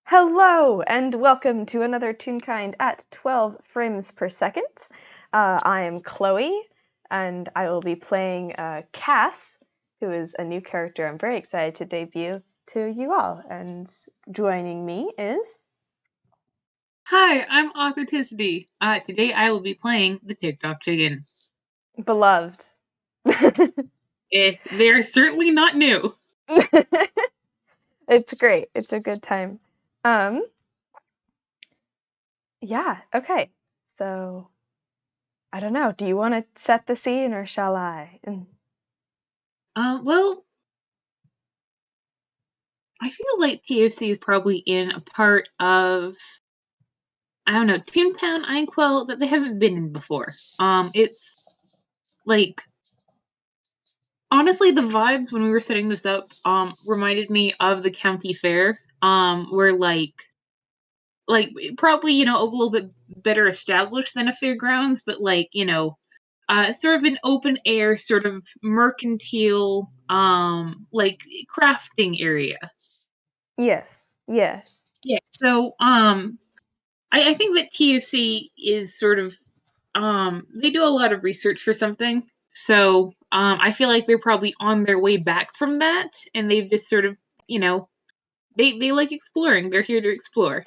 Hello, and welcome to another Toonkind at 12 frames per second. I am Chloe, and I will be playing Cass, who is a new character I'm very excited to debut to you all. And joining me is... Hi, I'm Authorticity. Today I will be playing the TikTok chicken. Beloved. They're certainly not new. It's great. It's a good time. Yeah, okay. So, I don't know. Do you want to set the scene, or shall I? Well, I feel like TFC is probably in a part of, I don't know, Toontown, Inkwell that they haven't been in before. It's like, honestly, the vibes when we were setting this up, reminded me of the county fair, where probably, a little bit better established than a fairgrounds, but sort of an open air, sort of mercantile, crafting area. Yes, yes. Yeah. So, I think that TFC is sort of, they do a lot of research for something. So, I feel like they're probably on their way back from that, and they've just sort of, they like exploring. They're here to explore.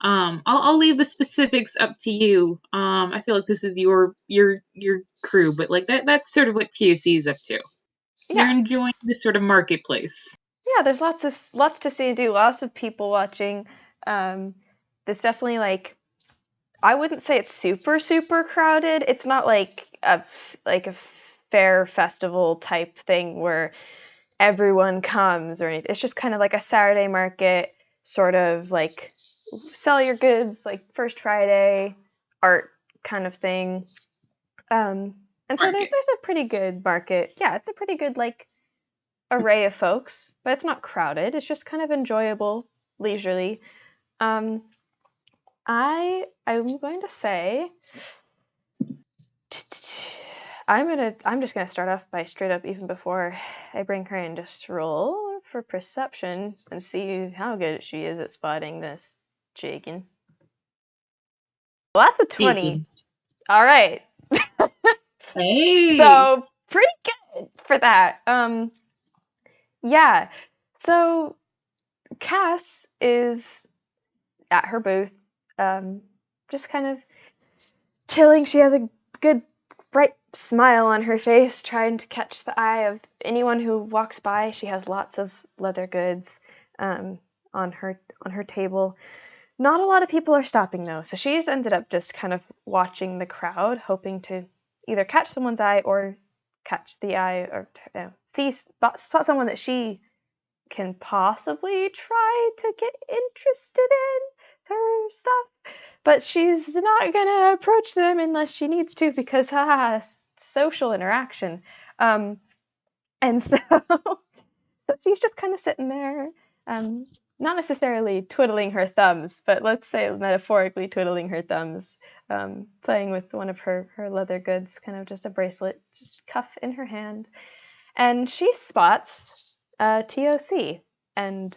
I'll leave the specifics up to you. I feel like this is your crew, but like that's sort of what TOC is up to. They're Yeah. enjoying this sort of marketplace. Yeah, there's lots to see and do. Lots of people watching. Um, there's definitely I wouldn't say it's super crowded. It's not like a fair festival type thing where everyone comes or anything. It's just kind of like a Saturday market, sort of like sell your goods, like First Friday art kind of thing. And so there's Market. there's a pretty good market. Yeah, it's a pretty good array of folks, but it's not crowded. It's just kind of enjoyable, leisurely. Um, I'm going to say I'm just gonna start off by straight up, even before I bring her in, just roll for perception and see how good she is at spotting this chicken. Well, that's a 20. Seeking. All right. Hey. So pretty good for that. Yeah. So Cass is at her booth, just kind of chilling. She has a good, bright smile on her face, trying to catch the eye of anyone who walks by. She has lots of leather goods on her table. Not a lot of people are stopping though, so she's ended up just kind of watching the crowd, hoping to either catch someone's eye or catch the eye, or spot someone that she can possibly try to get interested in her stuff. But she's not gonna approach them unless she needs to, because social interaction. And so, so she's just kind of sitting there, um, not necessarily twiddling her thumbs, but let's say metaphorically twiddling her thumbs, playing with one of her leather goods, kind of just a bracelet, just cuff in her hand. And she spots TOC, and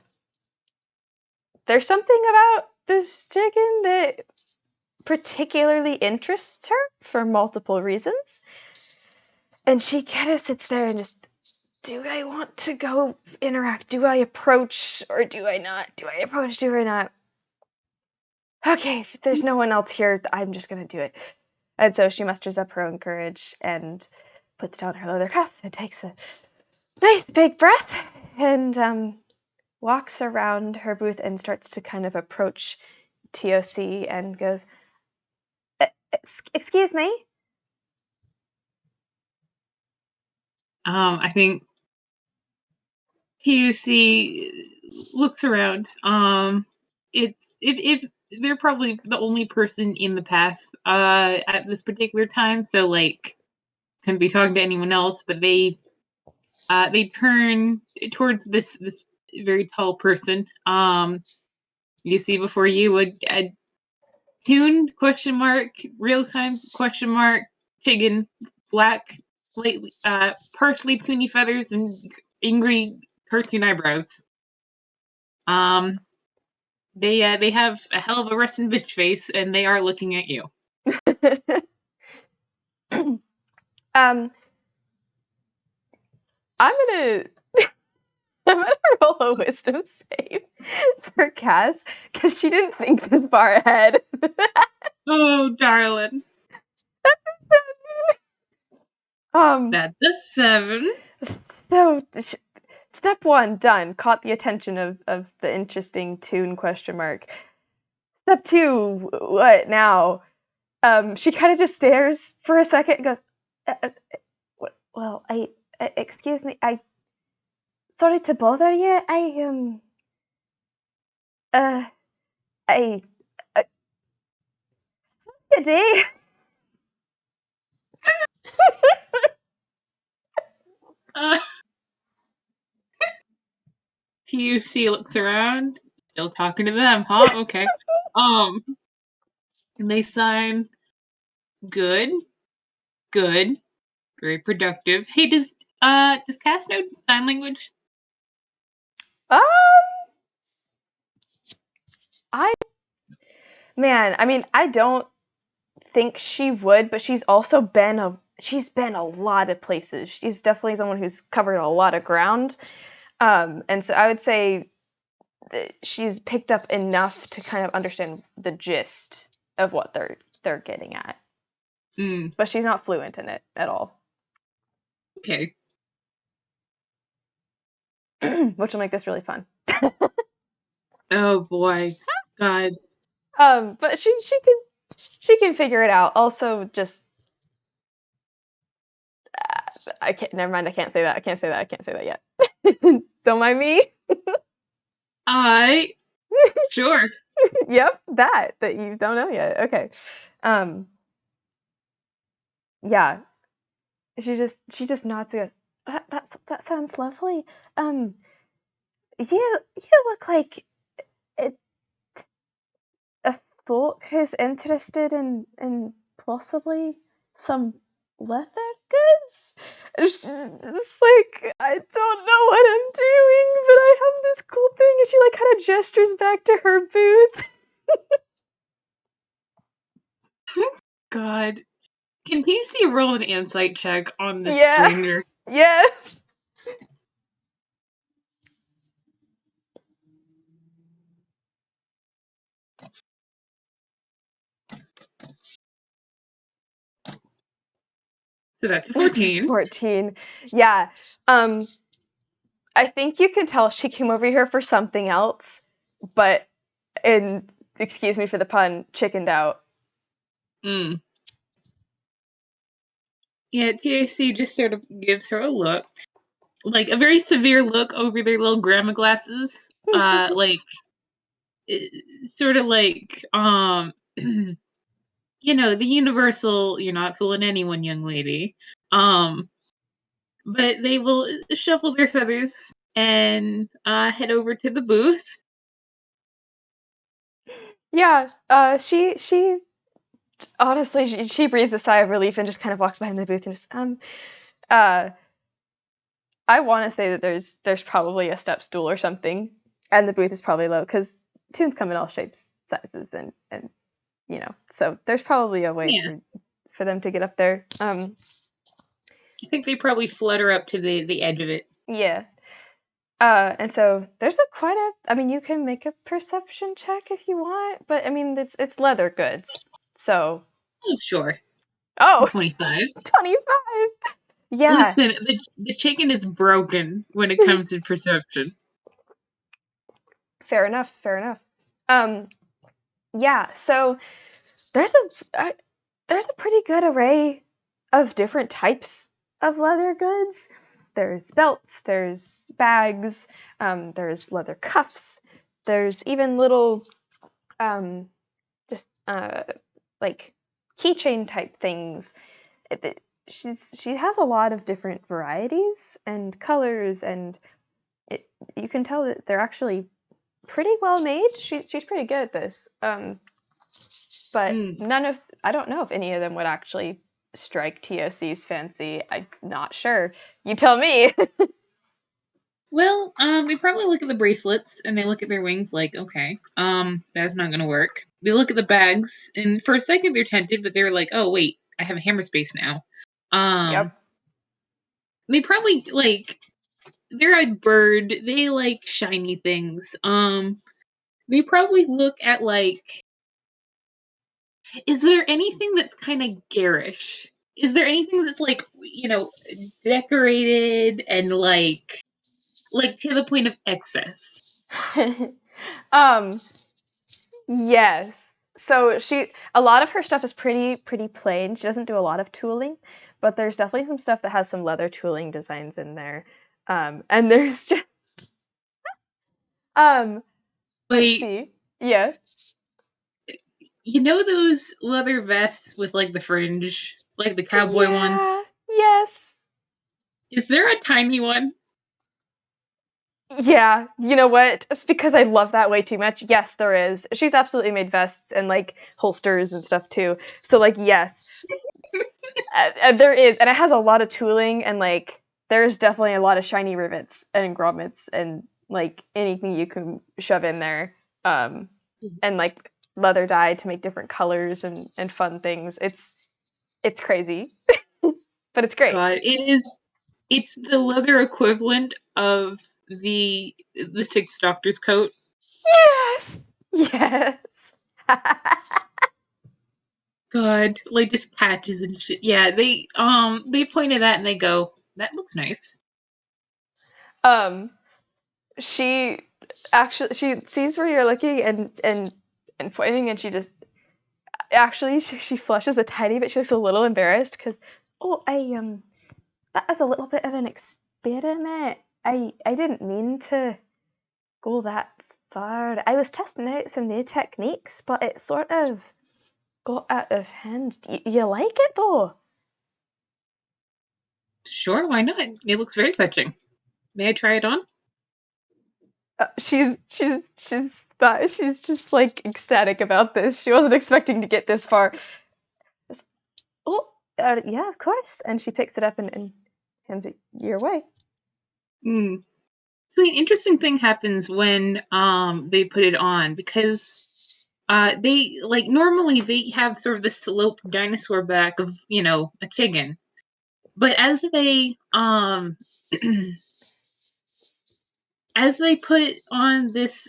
there's something about this chicken that particularly interests her for multiple reasons. And she kind of sits there and just, do I want to go interact? Do I approach or do I not? Do I approach? Do I not? Okay, if there's no one else here, I'm just gonna do it. And so she musters up her own courage and puts down her leather cuff and takes a nice big breath and walks around her booth and starts to kind of approach TOC and goes, Excuse me? I think TUC looks around. It's if they're probably the only person in the path at this particular time, so like couldn't be talking to anyone else, but they turn towards this very tall person. You see before you a tuned question mark, real time question mark, chicken, black, slightly partially poony feathers and angry cartoon eyebrows. Um, They have a hell of a resting bitch face, and they are looking at you. I'm gonna I'm gonna roll a wisdom save for Cass because she didn't think this far ahead. Oh, darling. um. That's a 7. So step one done. Caught the attention of the interesting tune question mark. Step two, what now? She kind of just stares for a second and goes, well, excuse me, sorry to bother you. Uh, I, uh, today. Uh, TUC looks around, still talking to them, huh? Okay. Um, and they sign, good, good, very productive. Hey, does Cass know sign language? um, I, man, I mean, I don't think she would, but she's been a lot of places. She's definitely someone who's covered a lot of ground. And so I would say that she's picked up enough to kind of understand the gist of what they're getting at. Mm, But she's not fluent in it at all. okay. Which will make this really fun. Oh boy. God. But she can figure it out. Also, just I can't. Never mind. I can't say that. I can't say that. I can't say that yet. Don't mind me. I sure. Yep, that you don't know yet. Okay. Um. Yeah. She just nods and goes, that sounds lovely. Um. You look like it, a folk who's interested in possibly some leather goods. It's like, I don't know what I'm doing, but I have this cool thing, and she like kind of gestures back to her booth. God. Can PC roll an insight check on this Yeah. stranger? Yes. So that's a That's a 14. 14. Yeah. Um, I think you can tell she came over here for something else, but and excuse me for the pun, chickened out. Mm. Yeah, TAC just sort of gives her a look. Like a very severe look over their little grandma glasses. Like sort of like the universal, you're not fooling anyone, young lady. Um, but they will shuffle their feathers and head over to the booth. Yeah. She honestly she breathes a sigh of relief and just kind of walks behind the booth and just uh I want to say that there's probably a step stool or something, and the booth is probably low because tunes come in all shapes, sizes, and so there's probably a way Yeah, for them to get up there. I think they probably flutter up to the edge of it. Yeah. And so there's I mean, you can make a perception check if you want, but I mean, it's leather goods, so. Oh, sure. Oh, 25. 25. Yeah. Listen, the chicken is broken when it comes to perception. Fair enough. Fair enough. Um, yeah. So there's there's a pretty good array of different types of leather goods. There's belts, there's bags, there's leather cuffs, there's even little um, just like keychain type things. She has a lot of different varieties and colors, and you can tell that they're actually pretty well made. She's pretty good at this. But Mm. I don't know if any of them would actually strike TOC's fancy. I'm not sure. You tell me. Well, they probably look at the bracelets and they look at their wings like, okay, that's not gonna work. They look at the bags and for a second they're tempted, but they're like, oh wait, I have a hammer space now. Yep. They probably like they're a bird. They like shiny things. They probably look at like, is there anything that's kind of garish? Is there anything that's like, decorated and like to the point of excess? um, yes. So a lot of her stuff is pretty plain. She doesn't do a lot of tooling, but there's definitely some stuff that has some leather tooling designs in there. And there's just um, let's Wait, see. Yeah. you know those leather vests with like the fringe, like the cowboy ones? Yeah. Yes. Is there a tiny one? Yeah, you know what? It's because I love that way too much. Yes, there is. She's absolutely made vests and like holsters and stuff too. So like, yes, there is, and it has a lot of tooling and like there's definitely a lot of shiny rivets and grommets and like anything you can shove in there, um, and like leather dye to make different colors and fun things. It's crazy, but it's great. God, it's the leather equivalent of the Six Doctor's coat. Yes, yes. God, like just patches and shit. Yeah, they point at that and they go, "That looks nice." um, she she sees where you're looking and pointing, and she just she flushes a tiny bit. She looks a little embarrassed because, oh, that is a little bit of an experiment. I didn't mean to go that far. I was testing out some new techniques, but it sort of got out of hand. You like it though? Sure, why not? It looks very fetching. May I try it on? She's just like ecstatic about this. She wasn't expecting to get this far. Oh, yeah, of course. And she picks it up and hands it your way. Hmm. So the interesting thing happens when they put it on because they like normally they have sort of the sloped dinosaur back of a chicken, but as they put on this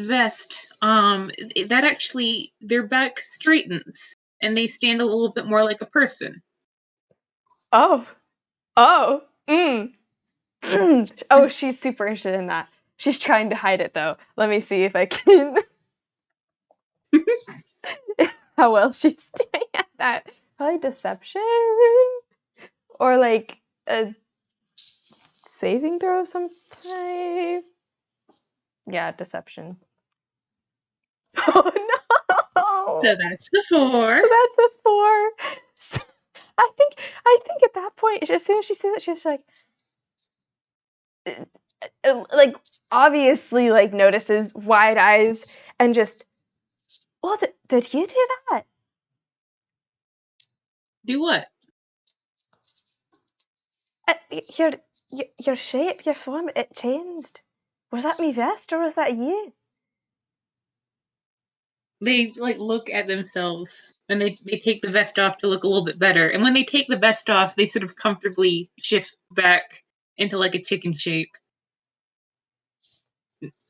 vest, that actually their back straightens and they stand a little bit more like a person. Oh, oh, mm, mm. Oh, she's super interested in that. She's trying to hide it though. Let me see if I can. How well she's doing at that. Probably deception or like a saving throw of some type. Yeah, deception. Oh So no! that's the four. So that's a four. So, I think at that point, as soon as she sees it, she's like obviously like notices wide eyes and just, oh, did you do that? Do what? Uh, your your shape, your form, it changed. Was that me vest or was that you? They like look at themselves and they take the vest off to look a little bit better. And when they take the vest off, they sort of comfortably shift back into like a chicken shape.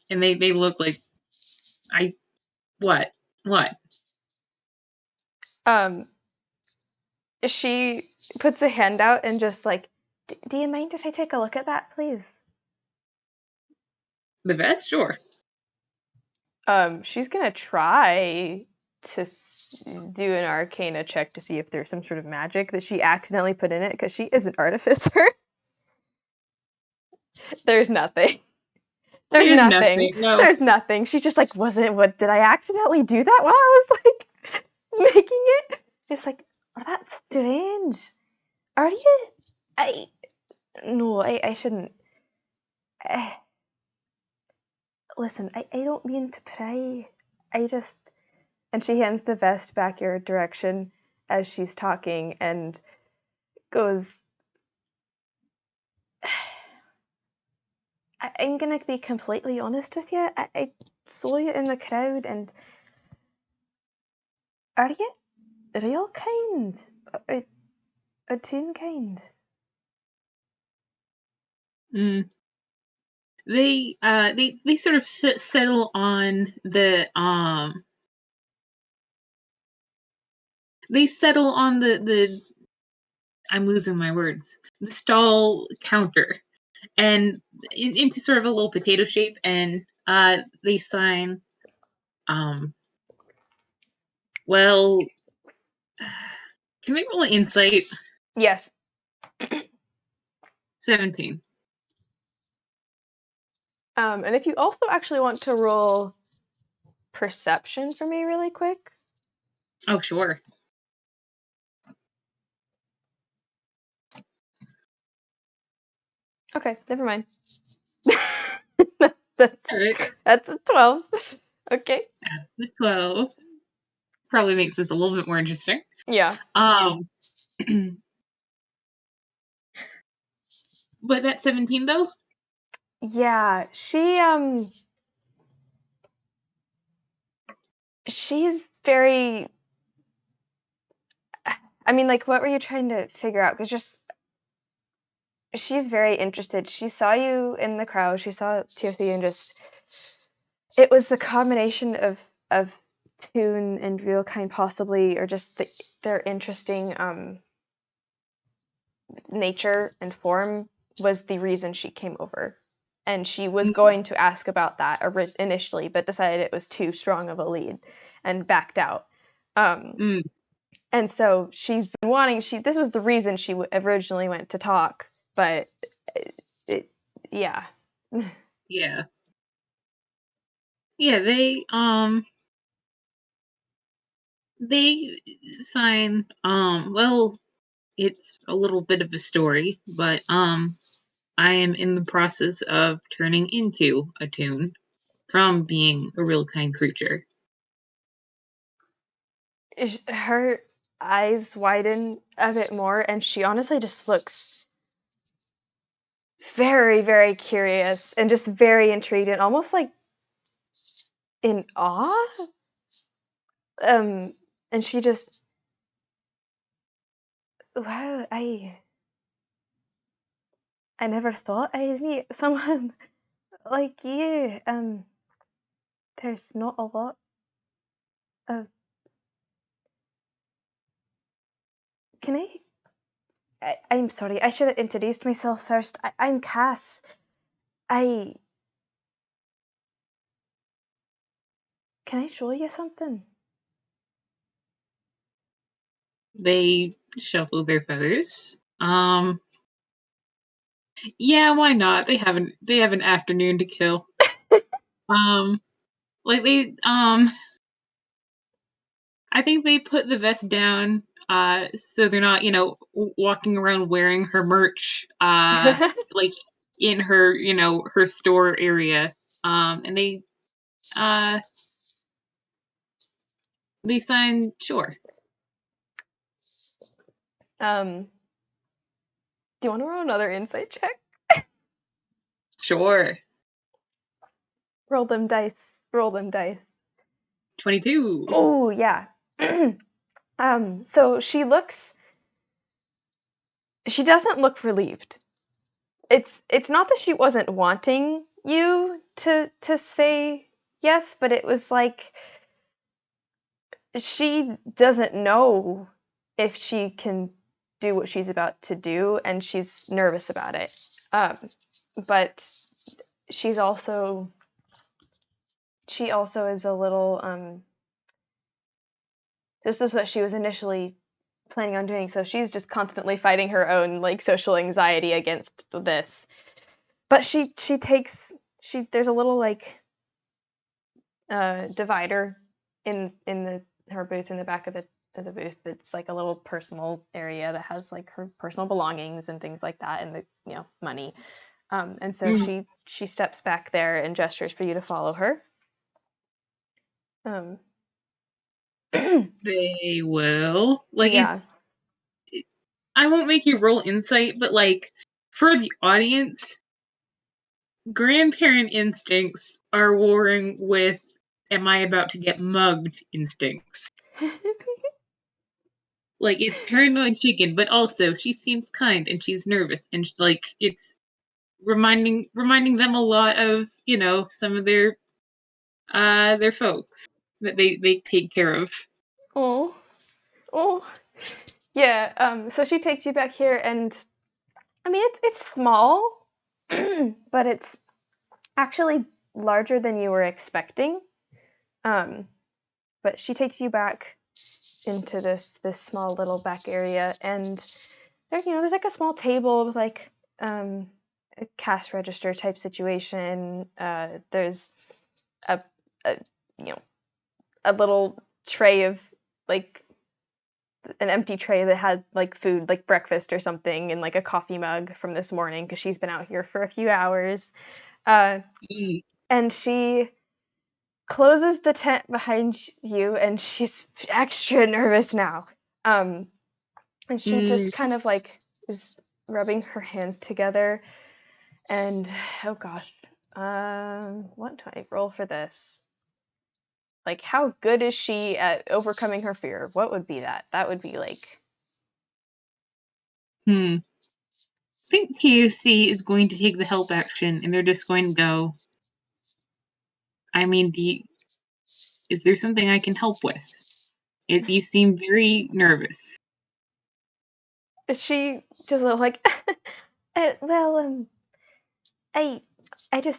And they look like I what? What? Um, she puts a hand out and just like, do you mind if I take a look at that, please? The vest? Sure. She's gonna try to do an arcana check to see if there's some sort of magic that she accidentally put in it because she is an artificer. There's nothing. There's There's nothing. nothing. No. There's nothing. She's just like, was it? What did I accidentally do that while I was like making it? It's like, oh, that's strange. Are you? I no, I shouldn't. Uh, listen, I don't mean to pry. I just, and she hands the vest back your direction as she's talking and goes, I'm gonna be completely honest with you. I saw you in the crowd, and are you real kind? A Toonkind? Mm. They sort of settle on the I'm losing my words, the stall counter, and into sort of a little potato shape, and they sign, um well, can we roll an insight? Yes. 17. And if you also actually want to roll perception for me really quick. Oh, sure. Okay, never mind. that's All right. that's a 12. Okay. The 12 probably makes this a little bit more interesting. Yeah. Um, but that 17 though? Yeah, she's very, I mean, like, what were you trying to figure out? Because just she's very interested. She saw you in the crowd. She saw Timothy, and just it was the combination of Toon and Real Kind, possibly, or just their interesting nature and form was the reason she came over. And she was Mm, going to ask about that initially, but decided it was too strong of a lead and backed out. Um, mm, and so she's been wanting. This was the reason she originally went to talk, but it yeah. yeah. Yeah, they sign, well, it's a little bit of a story, but I am in the process of turning into a toon from being a real kind creature. Her eyes widen a bit more, and she honestly just looks very, very curious and just very intrigued and almost like in awe. Um, and she just, wow, I never thought I'd meet someone like you. There's not a lot of. Can I'm sorry. I should have introduced myself first. I'm Cass. I Can I show you something? They shuffle their feathers. Yeah, why not? They have an afternoon to kill. Um, like I think they put the vest down, so they're not, walking around wearing her merch, like in her, her store area. And uh, they sign, sure, Do you want to roll another insight check? sure, Roll them dice. Roll them dice. 22. Oh yeah. So she doesn't look relieved. It's not that she wasn't wanting you to say yes, but it was like she doesn't know if she can do what she's about to do, and she's nervous about it. Um, but she's also she also is a little this is what she was initially planning on doing, so she's just constantly fighting her own like social anxiety against this. But she takes she there's a little like divider in the her booth in the back of the booth. It's like a little personal area that has like her personal belongings and things like that, and the money. And so Mm, she steps back there and gestures for you to follow her. Um, they will. Like, yeah. I won't make you roll insight, but like for the audience, grandparent instincts are warring with am I about to get mugged instincts. Like, it's paranoid chicken, but also she seems kind and she's nervous and like it's reminding them a lot of, some of their folks that they take care of. Oh, oh, yeah. So she takes you back here, and I mean it's small, but it's actually larger than you were expecting. Um, but she takes you back into this small little back area, and there's like a small table with like a cash register type situation. There's a, a you know a little tray of like an empty tray that had like food, like breakfast or something, and like a coffee mug from this morning because she's been out here for a few hours. Uh, Mm, and she closes the tent behind you, and she's extra nervous now. Um, and she mm, just kind of like is rubbing her hands together, and oh gosh, what do I roll for this? Like, how good is she at overcoming her fear? What would be that? That would be like, hmm. I think POC is going to take the help action, and they're just going to go. I mean, is there something I can help with? You seem very nervous. she just like, well, I, I just,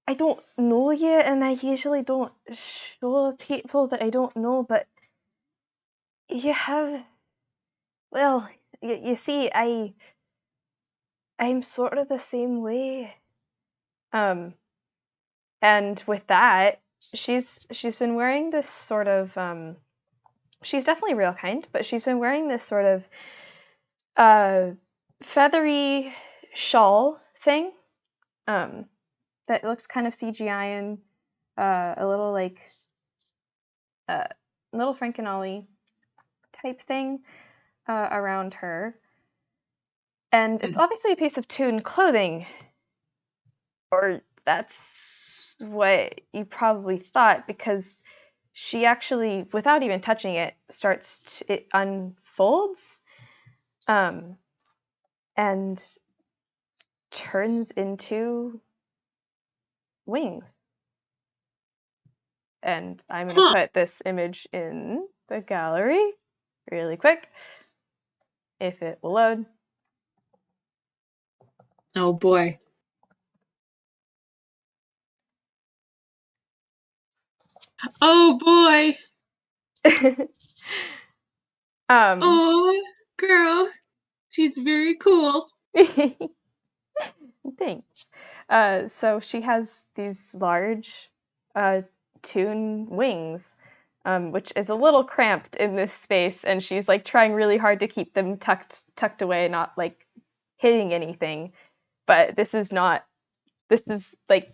I don't know you, and I usually don't show people that I don't know, but you have, well, you see, I'm sort of the same way. Um, and with that, she's been wearing this sort of she's definitely real kind, but she's been wearing this sort of uh feathery shawl thing um that looks kind of CGI and a little like uh little Frank and Ollie type thing around her. And it's Mm. obviously a piece of Toon clothing, or that's what you probably thought, because she actually, without even touching it, it unfolds um, and turns into wings. And I'm going to Huh. put this image in the gallery really quick, if it will load. Oh boy. Oh boy. um, Oh, girl. She's very cool. thanks. So she has these large uh, Toon wings, which is a little cramped in this space, and she's like trying really hard to keep them tucked away, not like hitting anything. But this is not. This is like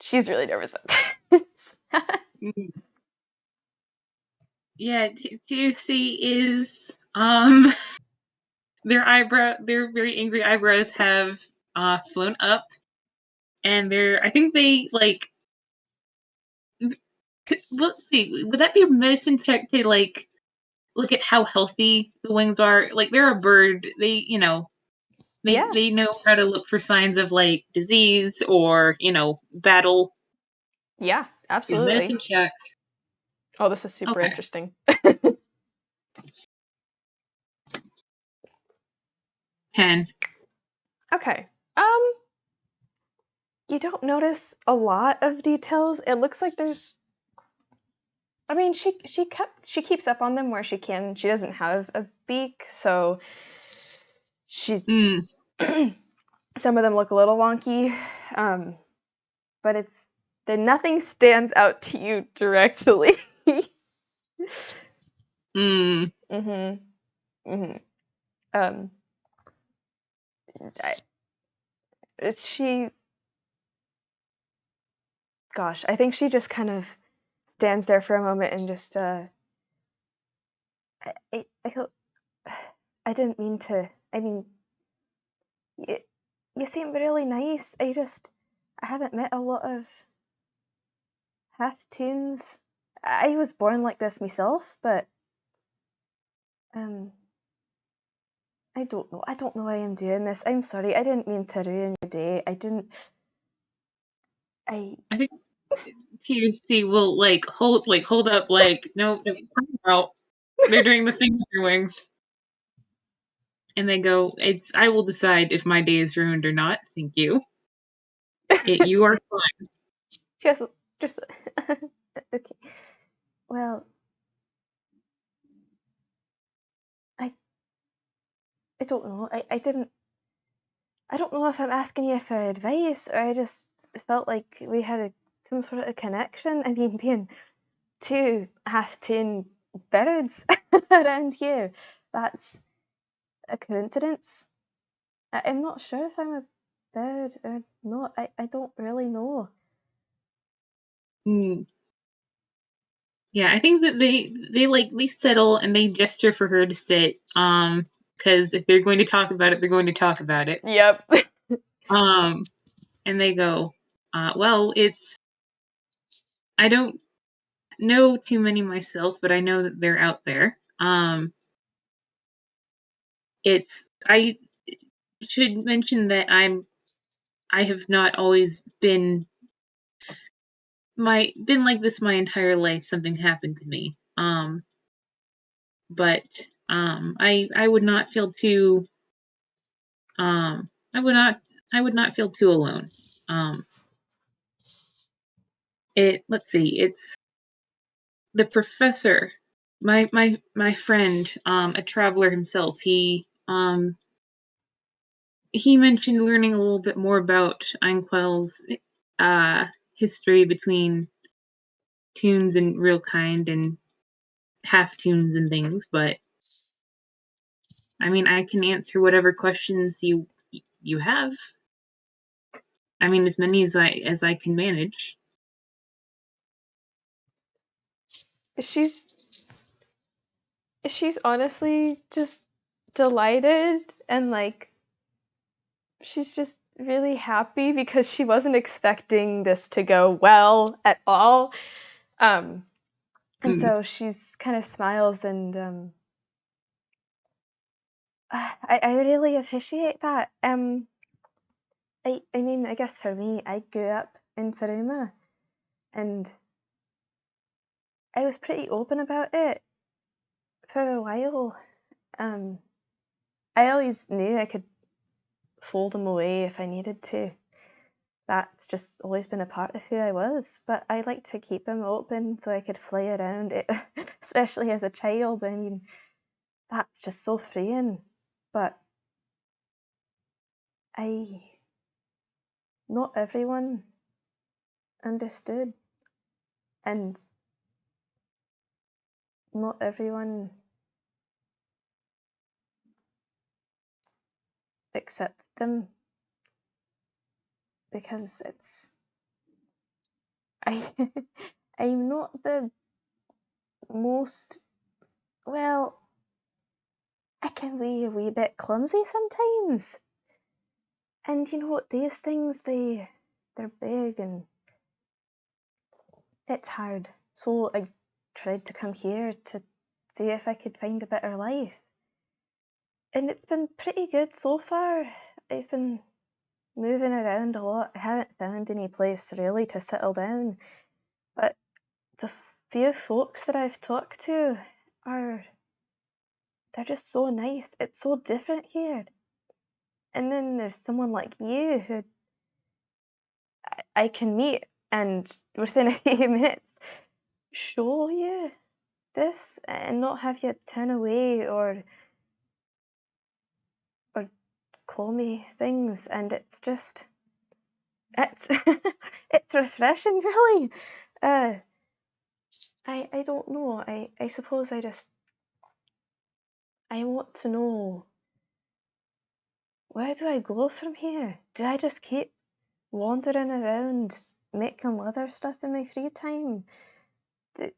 she's really nervous about this. Mm. Yeah, TFC is their very angry eyebrows have flown up, and I think they like let's see, would that be a medicine check to like look at how healthy the wings are? Like they're a bird, Yeah, they know how to look for signs of like disease or battle. yeah, Yeah, absolutely. medicine check. Oh, this is super Okay, interesting. 10. Okay. You don't notice a lot of details. It looks like there's. I mean, she keeps up on them where she can. She doesn't have a beak, so she. Mm, Some of them look a little wonky, but then nothing stands out to you directly. mm, mhm. Mhm. Um. I, she. Gosh, I think she just kind of stands there for a moment and just. I didn't mean to. I mean, you seem really nice. I haven't met a lot of half-toons. I was born like this myself, but um, I don't know. I don't know why I'm doing this. I'm sorry. I didn't mean to ruin your day. I didn't. I I think THC will hold up no, time out. They're doing the thing with your wings. And they go, it's I will decide if my day is ruined or not. Thank you. You are fine. just just okay. Well, I I don't know. I don't know if I'm asking you for advice or I just felt like we had some sort of connection. I mean, being two half-toon birds around here, that's a coincidence. I'm not sure if I'm a bird or not. I don't really know. Mm. Yeah, I think that they settle and they gesture for her to sit. Because if they're going to talk about it, they're going to talk about it. Yep. Um, and they go, well, I don't know too many myself, but I know that they're out there. I should mention that I have not always been like this my entire life. Something happened to me. But I would not feel too um I would not I would not feel too alone. Um, let's see, it's the professor, my friend, a traveler himself. He mentioned learning a little bit more about Einquell's uh history between tunes and real kind and half tunes and things, but I mean I can answer whatever questions you have. I mean as many as I can manage. She's she's honestly just delighted and like she's just really happy because she wasn't expecting this to go well at all. Um, and Mm, so she's kind of smiles and I really appreciate that. I mean, I guess for me, I grew up in Faruma and I was pretty open about it for a while. Um, I always knew I could fold them away if I needed to. That's just always been a part of who I was. But I like to keep them open so I could fly around it, especially as a child. I mean, that's just so freeing. But I, not everyone understood, and not everyone accepted them because it's I I'm not the most well. I can be a wee bit clumsy sometimes, and you know these things they're big and it's hard. So I tried to come here to see if I could find a better life, and it's been pretty good so far. I've been moving around a lot. I haven't found any place really to settle down, but the few folks that I've talked to are they're just so nice. It's so different here. And then there's someone like you who I can meet and within a few minutes show you this and not have you turn away or call me things and it's just it's it's refreshing really. Uh I don't know. I suppose I want to know where do I go from here? Do I just keep wandering around making leather stuff in my free time? Do,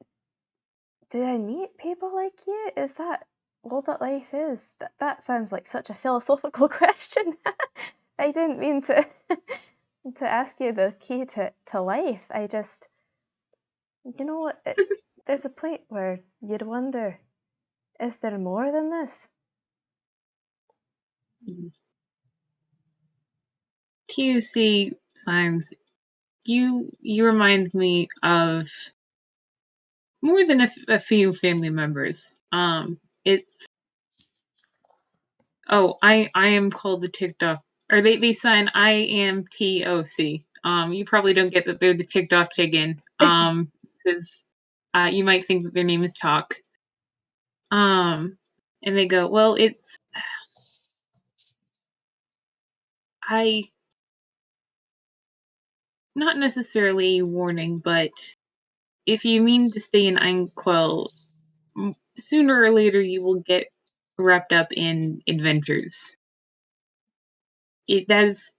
do I meet people like you? Is that all that life is? That sounds like such a philosophical question. I didn't mean to to ask you the key to life. I just, there's a point where you'd wonder, is there more than this? QC signs. You remind me of more than a few family members. It's I am called the TikTok, or they sign I am TOC. You probably don't get that they're the TikTok chicken. Because you might think that their name is Talk. And they go, well, it's I not necessarily a warning, but if you mean to stay in Einquell, sooner or later you will get wrapped up in adventures. That is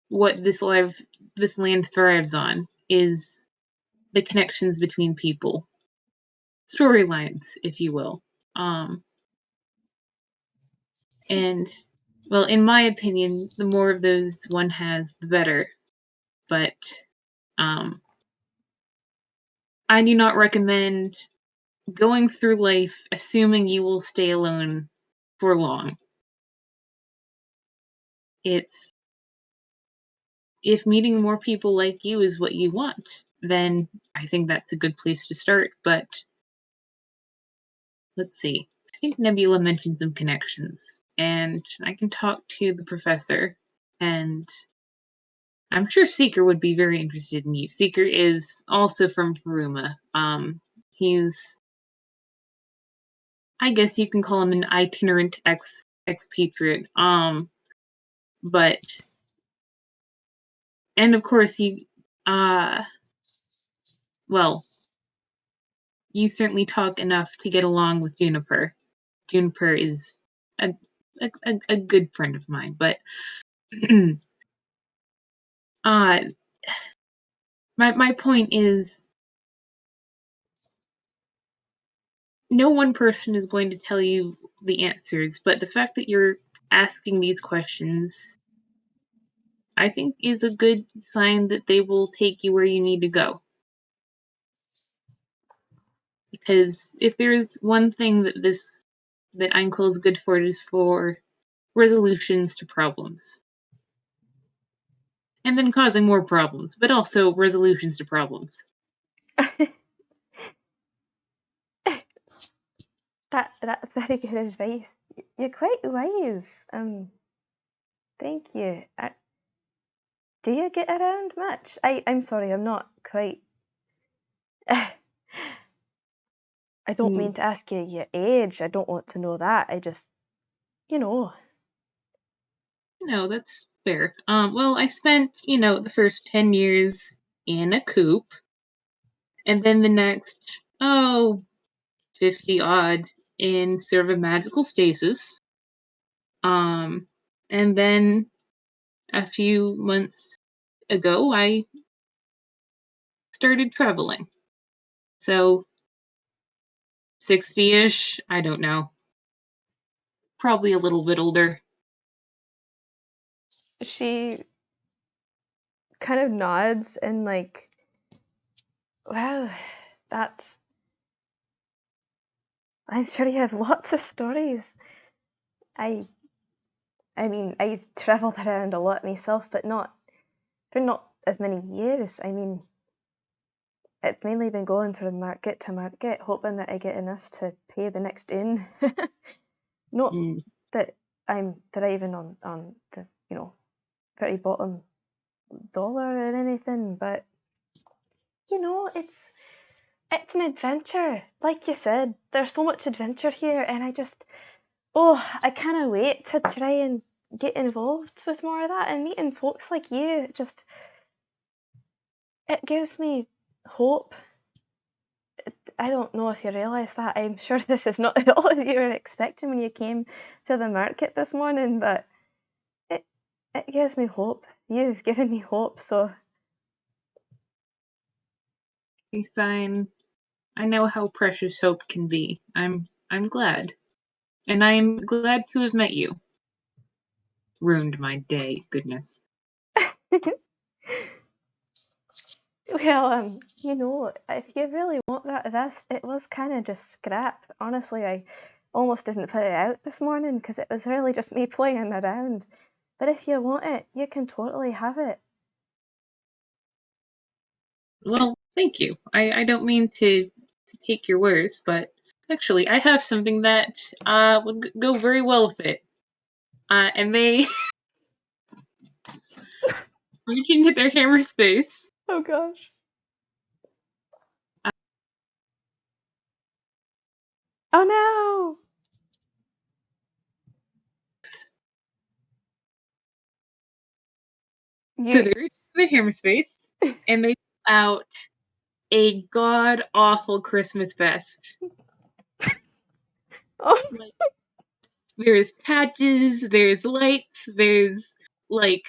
what this land thrives on, is the connections between people, storylines, if you will. And well, in my opinion, the more of those one has, the better. But um, I do not recommend going through life assuming you will stay alone for long. It's if meeting more people like you is what you want, then I think that's a good place to start. But let's see. I think Nebula mentioned some connections, and I can talk to the professor, and I'm sure Seeker would be very interested in you. Seeker is also from Faruma. He's, I guess you can call him an itinerant expatriate. But and of course uh, well, you certainly talk enough to get along with Juniper. Juniper is a a good friend of mine, but uh, my point is, no one person is going to tell you the answers, but the fact that you're asking these questions, I think, is a good sign that they will take you where you need to go. Because if there is one thing that Einkel is good for, it is for resolutions to problems. And then causing more problems, but also resolutions to problems. That's very good advice. You're quite wise. Thank you. Do you get around much? I'm sorry, I'm not quite. I don't mean to ask you your age. I don't want to know that. I just, you know. No, that's fair. Well, I spent, the first 10 years in a coop, and then the next, 50 odd in sort of a magical stasis. And then a few months ago, I started traveling. So 60-ish, I don't know. Probably a little bit older. She kind of nods and like, wow, that's. I'm sure you have lots of stories. I I mean, I've travelled around a lot myself, but not for not as many years. I mean, it's mainly been going from market to market, hoping that I get enough to pay the next inn. Not Mm. that I'm thriving on the pretty bottom dollar or anything, but it's an adventure. Like you said, there's so much adventure here, and I can't wait to try and get involved with more of that and meeting folks like you. It gives me hope. I don't know if you realise that. I'm sure this is not at all as you were expecting when you came to the market this morning, but it it gives me hope. You've given me hope, so A sign. I know how precious hope can be. I'm glad. And I'm glad to have met you. ruined my day. Goodness. Well, if you really want that vest, it was kind of just scrap. Honestly, I almost didn't put it out this morning because it was really just me playing around. But if you want it, you can totally have it. Well, thank you. I don't mean to take your words, but actually, I have something that would go very well with it. And they reach into their hammer space. Oh gosh. Oh no! So You. they reach into their hammer space, and they pull out a god awful Christmas vest. Oh. Like, there's patches, there's lights, there's like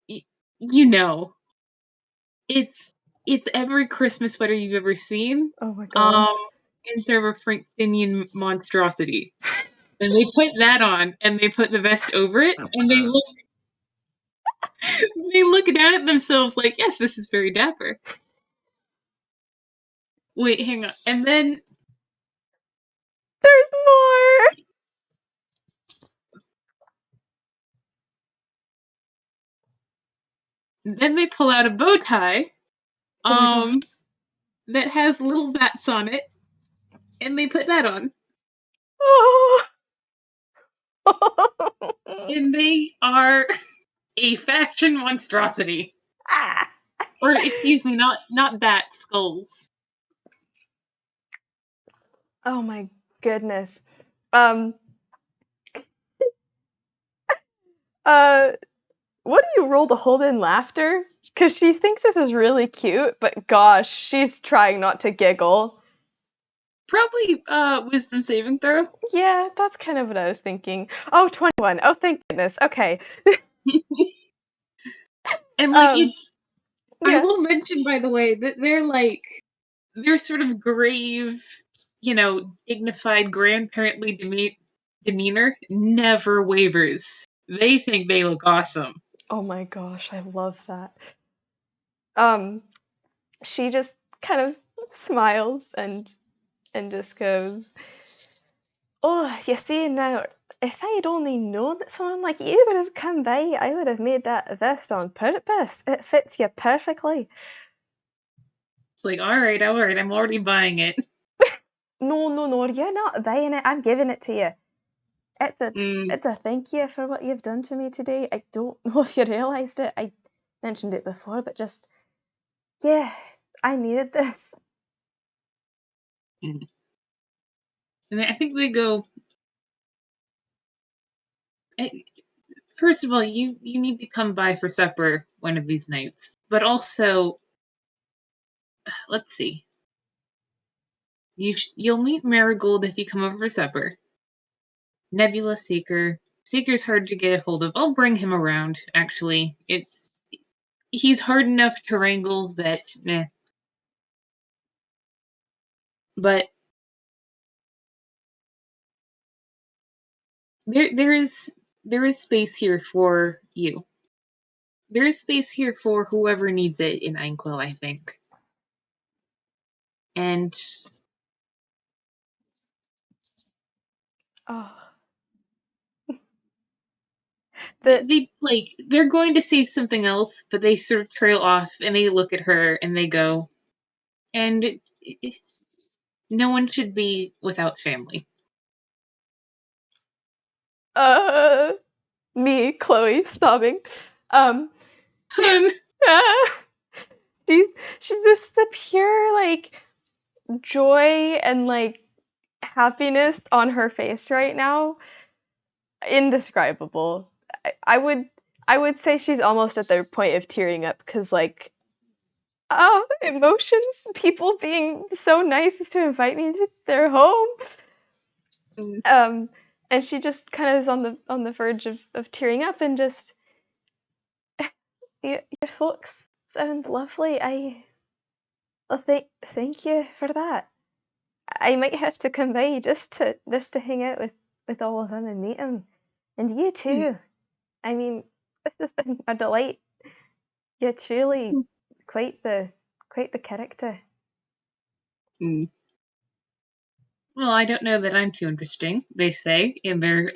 y- you know, it's it's every Christmas sweater you've ever seen. Oh my gosh. Um, in sort of a Frankstinian monstrosity. And they put that on, and they put the vest over it, and they look down at themselves like, yes, this is very dapper. Wait, hang on. And There's more. then they pull out a bow tie, Oh my gosh. um, that has little bats on it, and they put that on. Oh. And they are a fashion monstrosity. Ah. Or excuse me, not bat skulls. Oh my goodness. Um. Uh. What do you roll to hold in laughter? Because she thinks this is really cute, but gosh, she's trying not to giggle. Probably wisdom saving throw. Yeah, that's kind of what I was thinking. Oh, 21. Oh, thank goodness. Okay. And like Um, it's I yeah. will mention by the way that they're sort of grave, dignified grandparently demeanor never wavers. They think they look awesome. Oh my gosh, I love that. Um, she just kind of smiles and just goes, "Oh, you see now, if I'd only known that someone like you would have come by, I would have made that vest on purpose. It fits you perfectly." It's like, all right, I'm already buying it. No, no, no, you're not buying it. I'm giving it to you. It's a Mm, it's a thank you for what you've done to me today. I don't know if you realised it. I mentioned it before, but just yeah, I needed this. mm. And I think they go. eh, First of all, you need to come by for supper one of these nights. But also, let's see. You'll meet Marigold if you come over for supper. Nebula Seeker. Seeker's hard to get a hold of. I'll bring him around, actually. He's hard enough to wrangle that meh. But there is space here for you. There is space here for whoever needs it in Einquil, I think. And Oh, the they're going to say something else, but they sort of trail off and they look at her and they go, and no one should be without family. uh me, Chloe, sobbing. Um, she's she's just the pure like joy and like happiness on her face right now. Indescribable. I would say she's almost at the point of tearing up because like emotions, people being so nice as to invite me to their home. Um, and she just kind of is on the verge of tearing up and just your folks sound lovely. Well, thank you for that. I might have to come by just to hang out with all of them and meet them, and you too. I mean, this has been a delight. You're truly quite the quite the character. Mm. Well, I don't know that I'm too interesting, they say, in their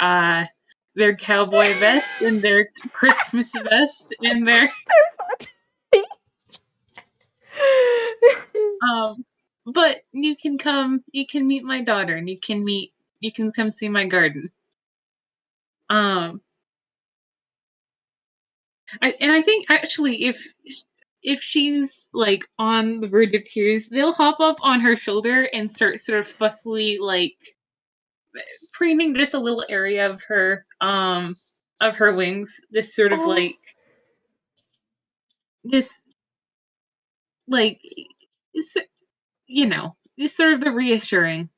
cowboy vest and their Christmas vest and their um but you can meet my daughter and you can come see my garden. Um I think actually if she's like on the verge of tears, they'll hop up on her shoulder and start sort of fussily like preening just a little area of her wings, just sort of Oh, like this like it's it's sort of the reassuring.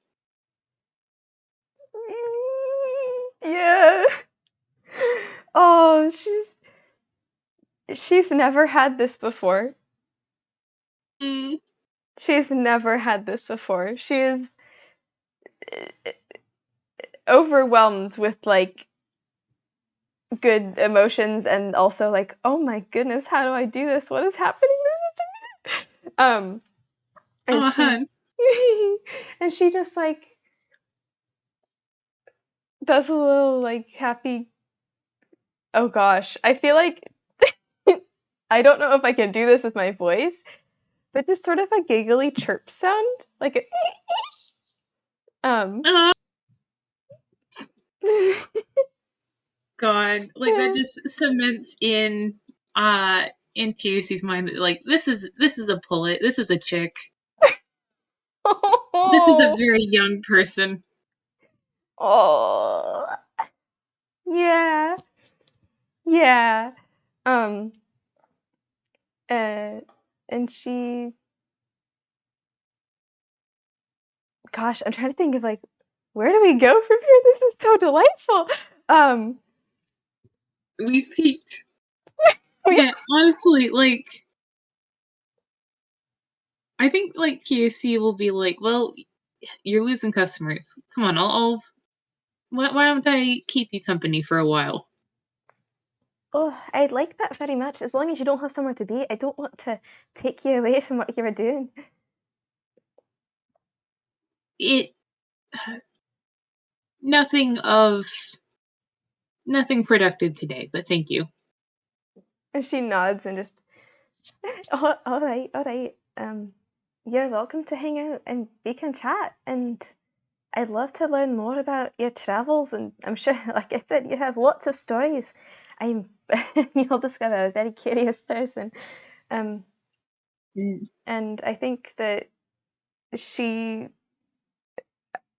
yeah. Oh, she's never had this before. Mm, She's never had this before. She is overwhelmed with like good emotions and also like, oh my goodness, how do I do this? What is happening? Um, and oh, she hun. and she just like does a little like happy. Oh gosh, I feel like I don't know if I can do this with my voice, but just sort of a giggly chirp sound, like um. Oh God, like that just cements in Casey's mind that like this is a pullet, this is a chick, this is a Oh, very young person. oh, yeah, yeah. Um, uh, and she, gosh, I'm trying to think of like, where do we go from here? This is so delightful. Um, We peaked. we, Yeah, honestly, like I think like KFC will be like, well, you're losing customers. Come on, why don't I keep you company for a while? oh, I like that very much. As long as you don't have somewhere to be, I don't want to take you away from what you were doing. It nothing of nothing productive today, but thank you. And she nods and just, oh, all right, all right. You're welcome to hang out and we can chat. And I'd love to learn more about your travels. And I'm sure, like I said, you have lots of stories. I'm, you'll discover a very curious person. Um, Mm. and I think that she,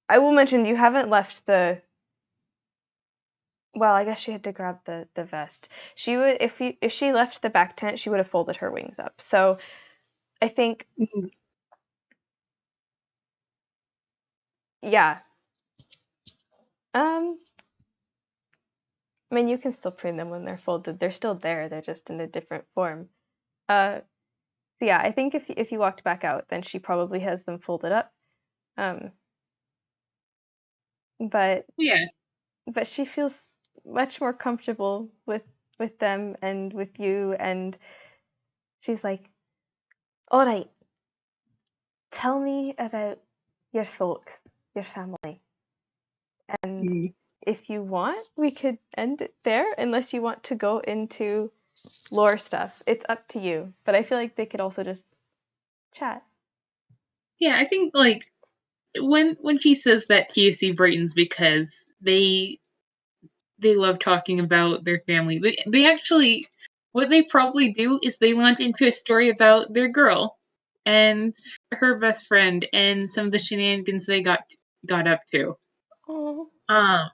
I will mention you haven't left the, well, I guess she had to grab the vest. She would, if she left the back tent, she would have folded her wings up. So I think, Mm. yeah. Um, I mean, you can still print them when they're folded. They're still there. They're just in a different form. Uh, so yeah, I think if you walked back out, then she probably has them folded up. Um, but Yeah, but she feels much more comfortable with them and with you, and she's like, "All right, tell me about your folks, your family, and mm. if you want, we could end it there, unless you want to go into lore stuff. It's up to you. But I feel like they could also just chat." Yeah. I think like when she says that TFC brightens because they love talking about their family. They actually, what they probably do is they launch into a story about their girl and her best friend and some of the shenanigans they got up to. Oh, Um,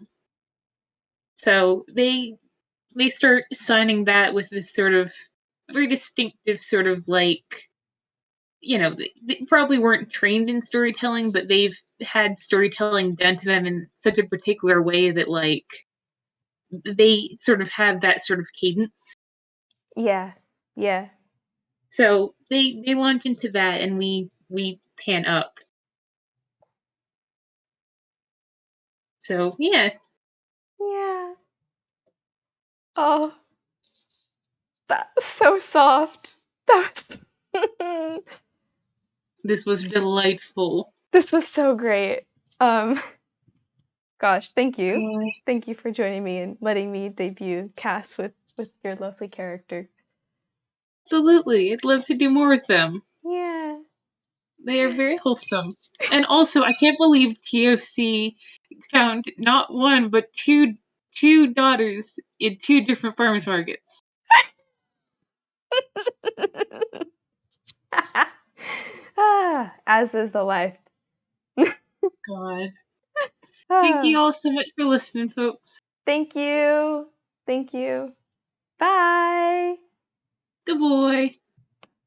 so they start signing that with this sort of very distinctive sort of like they probably weren't trained in storytelling, but they've had storytelling done to them in such a particular way that like they sort of have that sort of cadence. yeah, yeah, So they launch into that, and we pan up. So yeah, yeah. Oh, that's so soft. That was This was delightful. this was so great. Um, gosh, thank you. Uh, Thank you for joining me and letting me debut Cass with your lovely character. Absolutely. I'd love to do more with them. Yeah. They are very wholesome. And also, I can't believe TOC found not one but two daughters in two different farmers markets. As is the life. God. Thank Ah, you all so much for listening, folks. thank you. Thank you. Bye. Good boy.